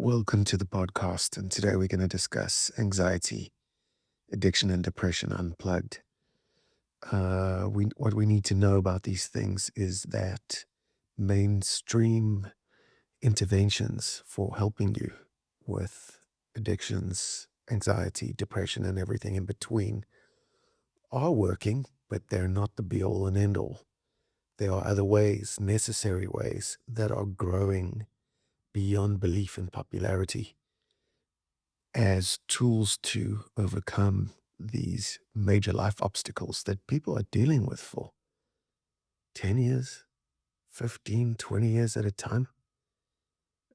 Welcome to the podcast, and today we're going to discuss anxiety, addiction, and depression unplugged. What we need to know about these things is that mainstream interventions for helping you with addictions, anxiety, depression, and everything in between are working, but they're not the be all and end all. There are other ways, necessary ways, that are growing beyond belief in popularity as tools to overcome these major life obstacles that people are dealing with for 10 years, 15, 20 years at a time.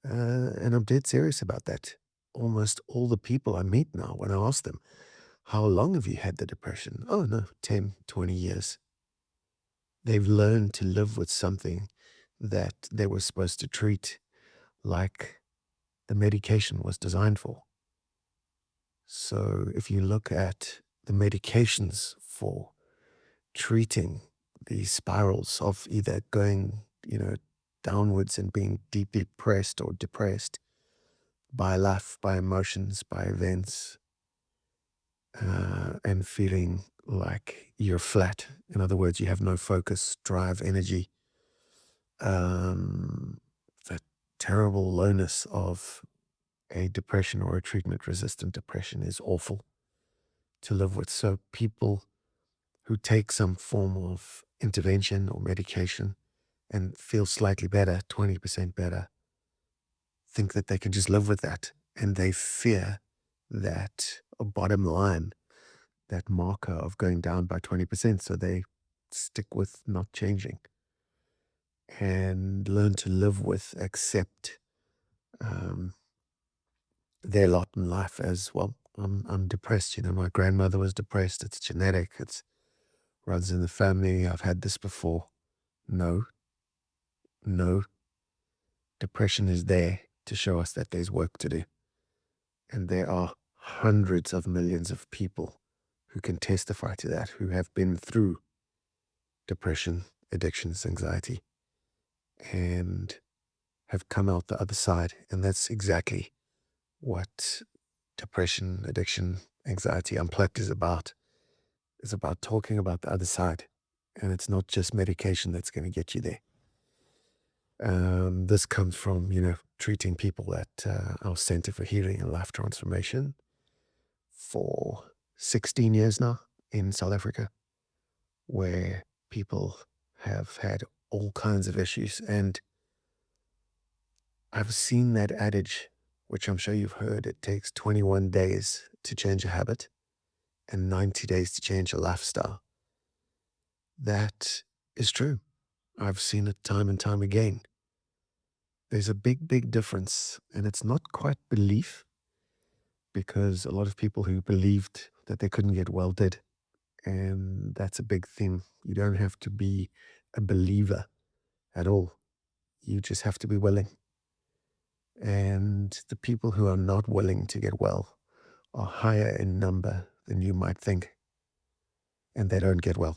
And I'm dead serious about that. Almost all the people I meet now, when I ask them, how long have you had the depression? Oh, no, 10, 20 years. They've learned to live with something that they were supposed to treat like the medication was designed for. So if you look at the medications for treating these spirals of either going, downwards and being deeply depressed or depressed by life, by emotions, by events, and feeling like you're flat. In other words, you have no focus, drive, energy. The terrible lowness of a depression or a treatment-resistant depression is awful to live with. So people who take some form of intervention or medication and feel slightly better, 20% better, think that they can just live with that. And they fear that bottom line, that marker of going down by 20%. So they stick with not changing and learn to live with, accept their lot in life as well. I'm depressed. My grandmother was depressed. It's genetic. It runs in the family. I've had this before. No. Depression is there to show us that there's work to do. And there are hundreds of millions of people who can testify to that, who have been through depression, addictions, anxiety, and have come out the other side. And that's exactly what depression, addiction, anxiety unplugged is about. It's about talking about the other side. And it's not just medication that's going to get you there. This comes from, treating people at our Center for Healing and Life Transformation for 16 years now in South Africa, where people have had all kinds of issues. And I've seen that adage, which I'm sure you've heard, it takes 21 days to change a habit and 90 days to change a lifestyle. That is true. I've seen it time and time again. There's a big, big difference, and it's not quite belief, because a lot of people who believed that they couldn't get well did. And that's a big thing. You don't have to be a believer at all. You just have to be willing. And the people who are not willing to get well are higher in number than you might think. And they don't get well.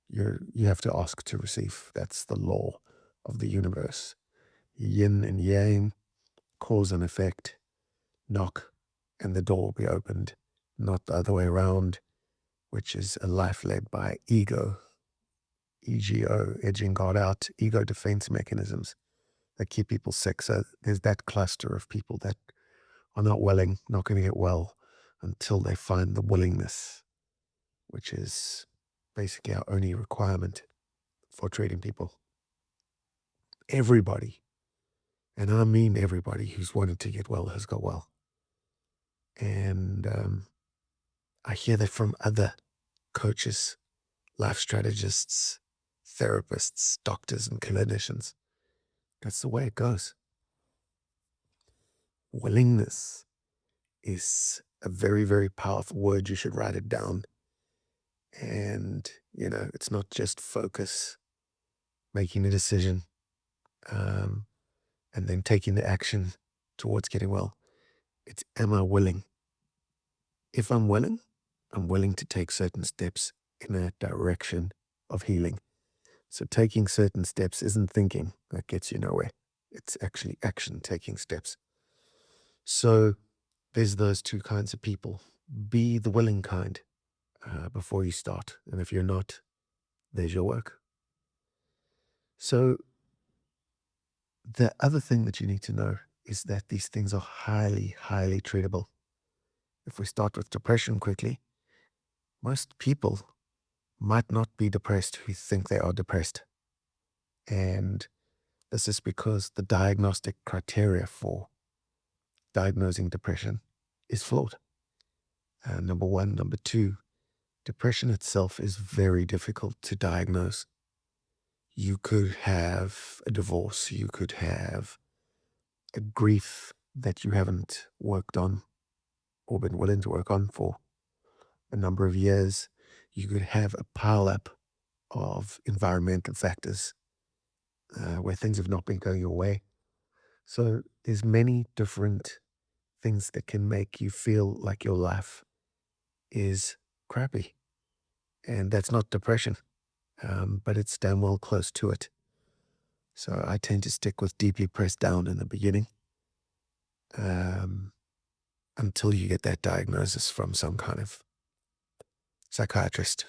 You have to ask to receive. That's the law of the universe. Yin and yang, cause and effect. Knock, and the door will be opened. Not the other way around, which is a life led by ego, EGO, edging God out, ego defense mechanisms that keep people sick. So there's that cluster of people that are not willing, not going to get well until they find the willingness, which is basically our only requirement for treating people. Everybody, and I mean everybody who's wanted to get well has got well. And I hear that from other coaches, life strategists, therapists, doctors, and clinicians. That's the way it goes. Willingness is a very, very powerful word. You should write it down. And, it's not just focus, making a decision, and then taking the action towards getting well. It's, am I willing? If I'm willing to take certain steps in that direction of healing. So taking certain steps isn't thinking that gets you nowhere. It's actually action, taking steps. So there's those two kinds of people. Be the willing kind before you start. And if you're not, there's your work. So the other thing that you need to know is that these things are highly, highly treatable. If we start with depression quickly, most people might not be depressed who think they are depressed. And this is because the diagnostic criteria for diagnosing depression is flawed. Number one. Number two, depression itself is very difficult to diagnose. You could have a divorce, you could have a grief that you haven't worked on or been willing to work on for a number of years. You could have a pileup of environmental factors where things have not been going your way. So there's many different things that can make you feel like your life is crappy. And that's not depression, but it's damn well close to it. So I tend to stick with deeply pressed down in the beginning um, until you get that diagnosis from some kind of psychiatrist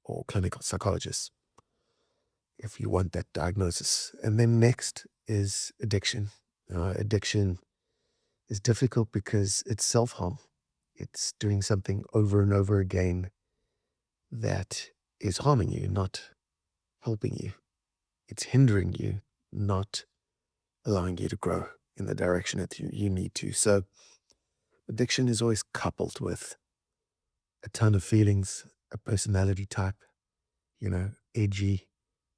or clinical psychologist, if you want that diagnosis. And then next is addiction. Addiction is difficult because it's self-harm. It's doing something over and over again that is harming you, not helping you. It's hindering you, not allowing you to grow in the direction that you need to. So addiction is always coupled with a ton of feelings, a personality type, edgy,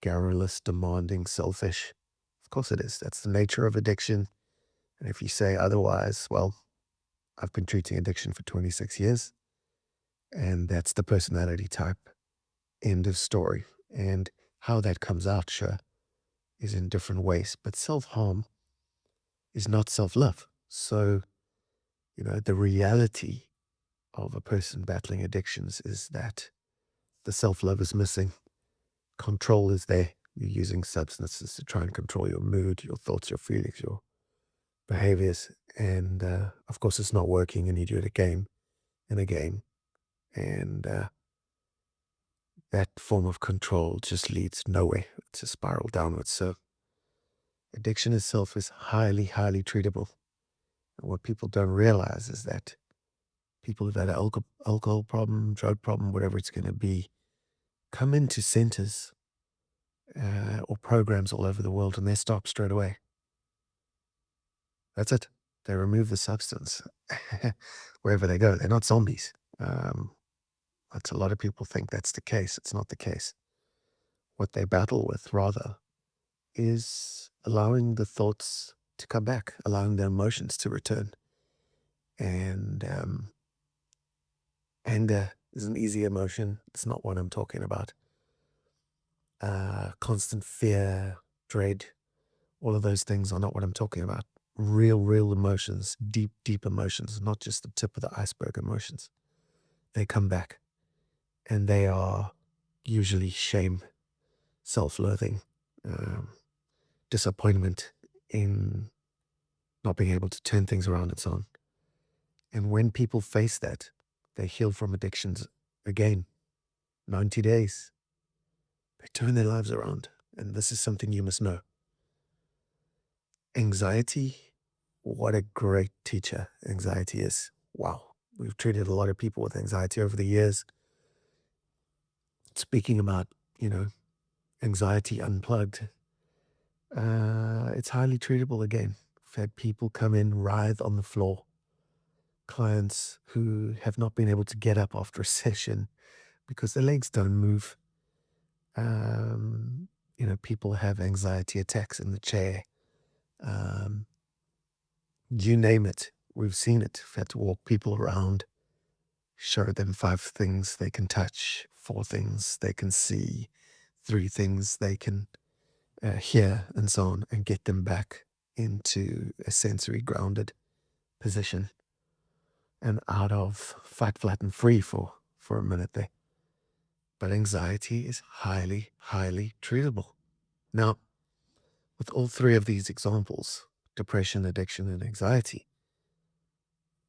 garrulous, demanding, selfish. Of course it is. That's the nature of addiction. And if you say otherwise, well, I've been treating addiction for 26 years, and that's the personality type. End of story. And how that comes out, sure, is in different ways. But self-harm is not self-love. So, the reality of a person battling addictions is that the self-love is missing. Control is there. You're using substances to try and control your mood, your thoughts, your feelings, your behaviors. And of course, it's not working, and you do it again and again. And that form of control just leads nowhere. It's a spiral downwards. So addiction itself is highly, highly treatable. And what people don't realize is that people who've had an alcohol problem, drug problem, whatever it's going to be, come into centers or programs all over the world, and they stop straight away. That's it. They remove the substance wherever they go. They're not zombies. But a lot of people think that's the case. It's not the case. What they battle with, rather, is allowing the thoughts to come back, allowing the emotions to return. And anger is an easy emotion. It's not what I'm talking about. Constant fear, dread, all of those things are not what I'm talking about. Real emotions, deep emotions, not just the tip of the iceberg emotions. They come back, and they are usually shame, self-loathing, disappointment in not being able to turn things around and so on. And when people face that, they heal from addictions again. 90 days. They turn their lives around. And this is something you must know. Anxiety, what a great teacher anxiety is. Wow. We've treated a lot of people with anxiety over the years. Speaking about, Anxiety Unplugged, it's highly treatable again. I've had people come in, writhe on the floor, clients who have not been able to get up after a session because their legs don't move. People have anxiety attacks in the chair. You name it. We've seen it. We've had to walk people around, show them 5 things they can touch, 4 things they can see, 3 things they can hear, and so on, and get them back into a sensory grounded position and out of fight, flight, and free for a minute there. But anxiety is highly, highly treatable. Now, with all 3 of these examples, depression, addiction, and anxiety,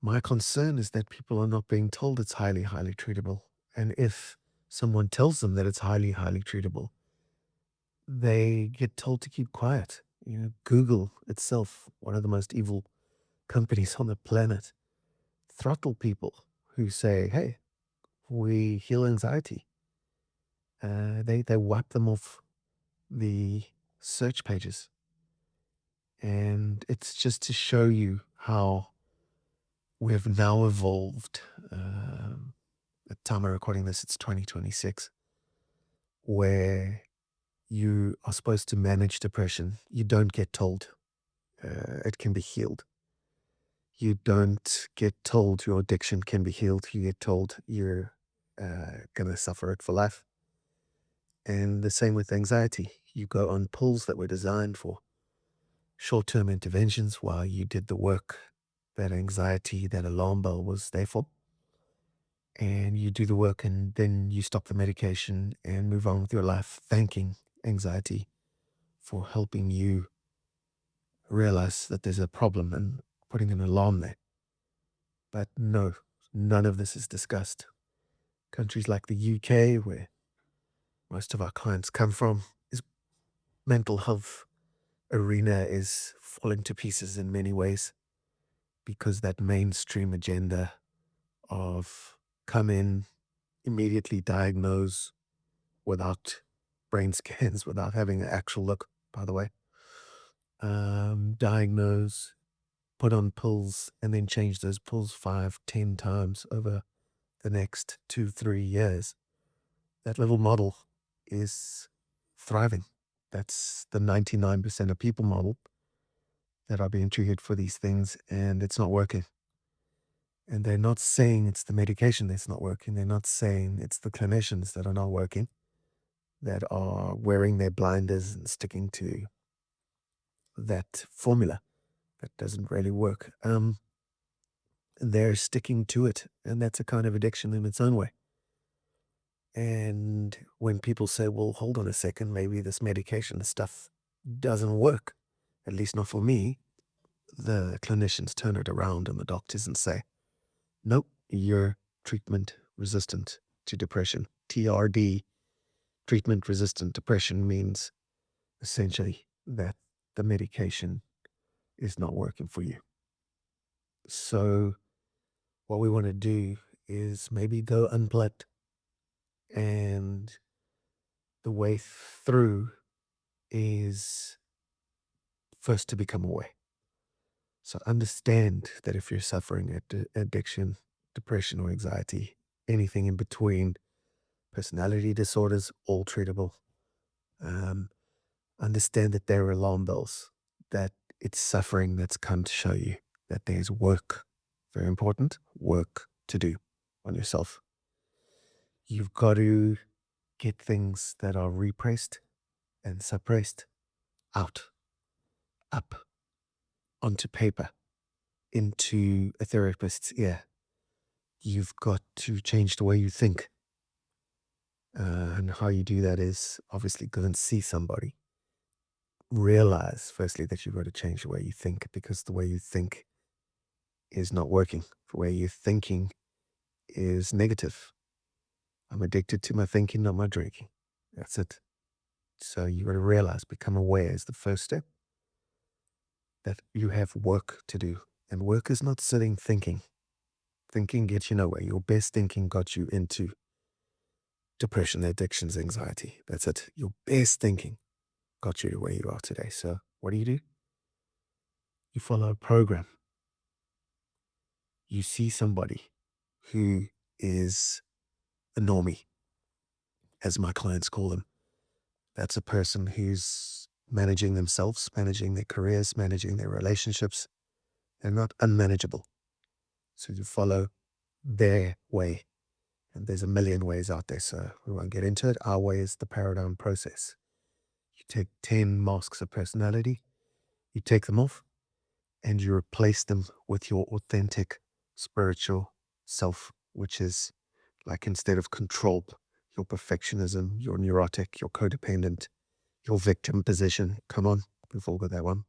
My concern is that people are not being told it's highly, highly treatable. And if someone tells them that it's highly, highly treatable, they get told to keep quiet. Google itself, one of the most evil companies on the planet, throttle people who say, hey, we heal anxiety. They wipe them off the search pages. And it's just to show you how we've now evolved. At the time of recording this, it's 2026, where you are supposed to manage depression. You don't get told it can be healed. You don't get told your addiction can be healed. You get told you're going to suffer it for life. And the same with anxiety. You go on pills that were designed for short-term interventions while you did the work that anxiety, that alarm bell was there for. And you do the work and then you stop the medication and move on with your life, thanking anxiety for helping you realize that there's a problem and putting an alarm there. But no, none of this is discussed. Countries like the UK, where most of our clients come from, is mental health arena is falling to pieces in many ways because that mainstream agenda of come in, immediately diagnose without brain scans, without having an actual look, by the way, diagnose, put on pills, and then change those pills 5, 10 times over the next 2, 3 years. That little model is thriving. That's the 99% of people model that are being treated for these things, and it's not working. And they're not saying it's the medication that's not working. They're not saying it's the clinicians that are not working, that are wearing their blinders and sticking to that formula that doesn't really work. They're sticking to it, and that's a kind of addiction in its own way. And when people say, well, hold on a second, maybe this medication stuff doesn't work, at least not for me, the clinicians turn it around and the doctors and say, nope, you're treatment resistant to depression. TRD, treatment resistant depression, means essentially that the medication is not working for you. So what we want to do is maybe go unplugged, and the way through is first to become aware. So understand that if you're suffering addiction, depression, or anxiety, anything in between, personality disorders, all treatable. Understand that there are alarm bells, that it's suffering that's come to show you that there's work, very important, work to do on yourself. You've got to get things that are repressed and suppressed out, up, onto paper, into a therapist's ear. You've got to change the way you think. And how you do that is obviously go and see somebody. Realize, firstly, that you've got to change the way you think, because the way you think is not working. The way you're thinking is negative. I'm addicted to my thinking, not my drinking. That's it. So you got to realize, become aware is the first step, that you have work to do. And work is not sitting thinking. Thinking gets you nowhere. Your best thinking got you into depression, addictions, anxiety. That's it. Your best thinking got you to where you are today. So what do? You follow a program. You see somebody who is a normie, as my clients call them. That's a person who's managing themselves, managing their careers, managing their relationships. They're not unmanageable. So you follow their way. And there's a million ways out there, so we won't get into it. Our way is the paradigm process. You take 10 masks of personality, you take them off, and you replace them with your authentic spiritual self, which is like, instead of control, your perfectionism, your neurotic, your codependent, your victim position. Come on, we've all got that one.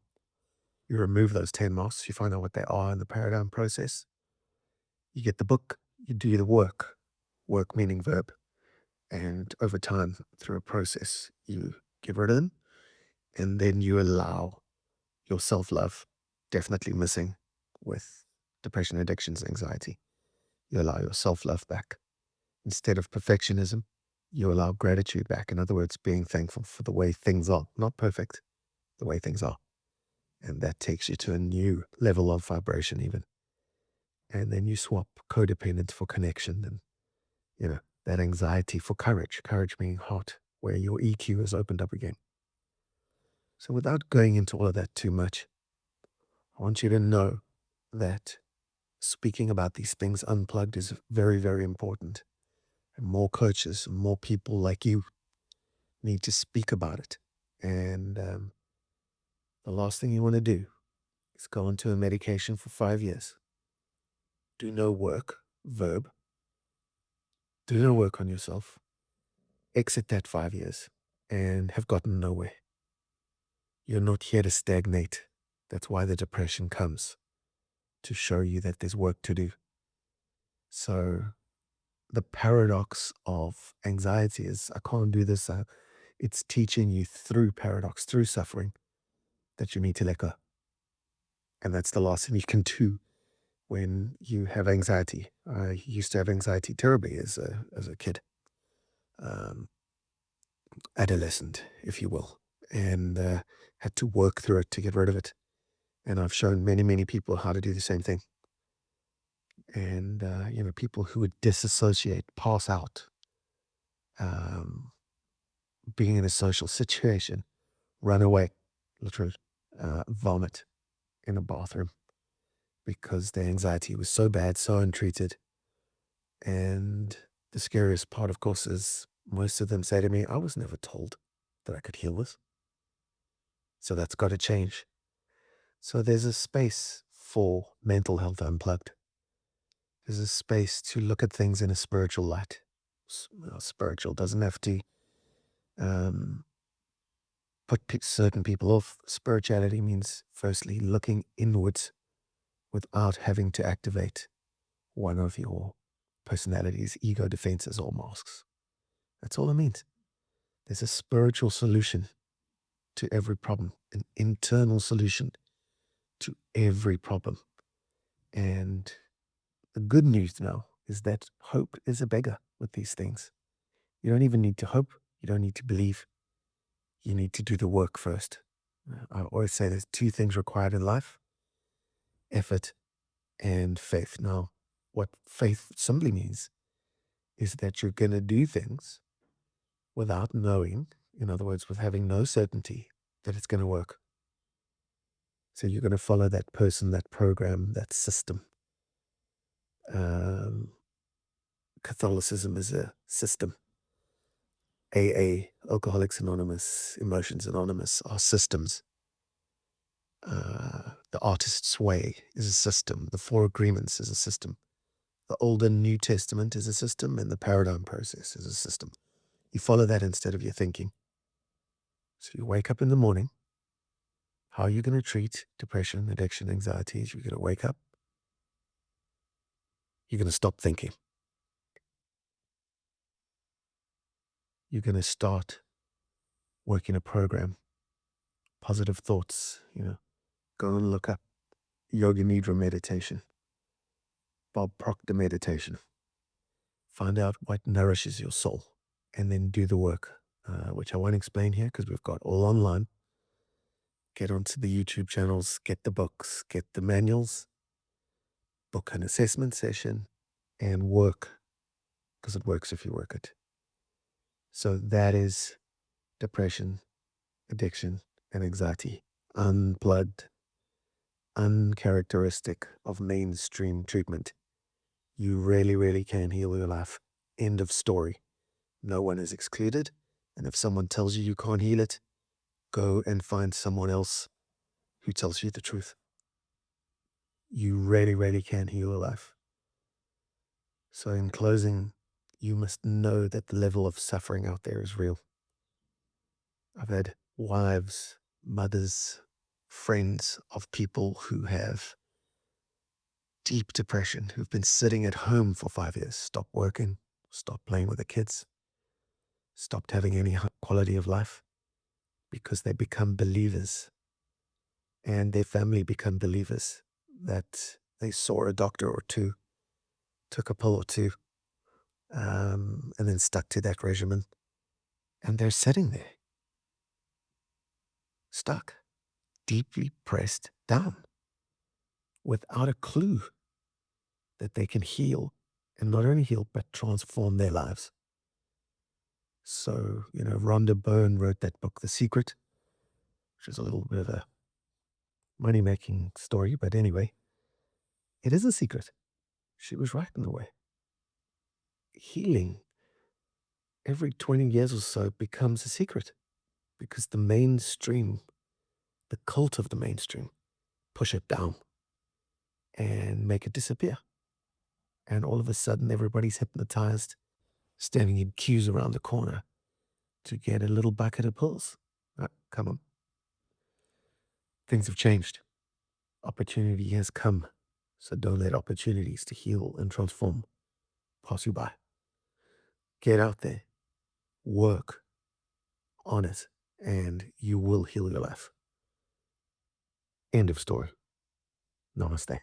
You remove those 10 masks, you find out what they are in the paradigm process, You get the book, you do the work meaning verb. And over time, through a process, you get rid of them, and then you allow your self-love, definitely missing with depression, addictions, anxiety. You allow your self-love back. Instead of perfectionism, you allow gratitude back. In other words, being thankful for the way things are. Not perfect, the way things are. And that takes you to a new level of vibration even. And then you swap codependence for connection and, that anxiety for courage being hot, where your EQ is opened up again. So without going into all of that too much, I want you to know that speaking about these things unplugged is very, very important. And more coaches, more people like you need to speak about it. And the last thing you want to do is go into a medication for 5 years. Do no work, verb. Do no work on yourself. Exit that 5 years and have gotten nowhere. You're not here to stagnate. That's why the depression comes, to show you that there's work to do. So the paradox of anxiety is, I can't do this. It's teaching you through paradox, through suffering, that you need to let go. And that's the last thing you can do when you have anxiety. I used to have anxiety terribly as a kid, um, adolescent, if you will, and had to work through it to get rid of it. And I've shown many, many people how to do the same thing. And, people who would disassociate, pass out, um, being in a social situation, run away, literally, vomit in a bathroom because their anxiety was so bad, so untreated. And the scariest part, of course, is most of them say to me, I was never told that I could heal this. So that's got to change. So there's a space for mental health unplugged. There's a space to look at things in a spiritual light. Spiritual doesn't have to um, put certain people off. Spirituality means, firstly, looking inwards without having to activate one of your personality's ego defenses or masks. That's all it means. There's a spiritual solution to every problem, an internal solution to every problem. And the good news now is that hope is a beggar with these things. You don't even need to hope. You don't need to believe. You need to do the work first. I always say there's two things required in life: effort and faith. Now, what faith simply means is that you're going to do things without knowing, in other words, with having no certainty that it's going to work. So you're going to follow that person, that program, that system. Um, Catholicism is a system. AA, Alcoholics Anonymous, Emotions Anonymous are systems. The Artist's Way is a system. The Four Agreements is a system. The Old and New Testament is a system, and the Paradigm Process is a system. You follow that instead of your thinking. So you wake up in the morning. How are you going to treat depression, addiction, anxiety? You're going to wake up. You're going to stop thinking. You're going to start working a program. Positive thoughts, go and look up Yoga Nidra meditation, Bob Proctor meditation. Find out what nourishes your soul and then do the work, which I won't explain here because we've got all online. Get onto the YouTube channels, get the books, get the manuals, book an assessment session, and work, because it works if you work it. So that is depression, addiction, and anxiety, unplugged, uncharacteristic of mainstream treatment. You really, really can heal your life. End of story. No one is excluded. And if someone tells you you can't heal it, go and find someone else who tells you the truth. You really, really can heal your life. So in closing, you must know that the level of suffering out there is real. I've had wives, mothers, friends of people who have deep depression who've been sitting at home for 5 years, stopped working, stopped playing with the kids, stopped having any quality of life because they become believers and their family become believers that they saw a doctor or two, took a pill or two, and then stuck to that regimen. And they're sitting there, stuck, deeply pressed down, without a clue that they can heal, and not only heal, but transform their lives. So, Rhonda Byrne wrote that book, The Secret, which is a little bit of a money-making story, but anyway, it is a secret. She was right in a way. Healing every 20 years or so becomes a secret because the mainstream, the cult of the mainstream, push it down and make it disappear. And all of a sudden, everybody's hypnotized, standing in queues around the corner to get a little bucket of pills. Come on. Things have changed. Opportunity has come. So don't let opportunities to heal and transform pass you by. Get out there, work on it, and you will heal your life. End of story. Namaste.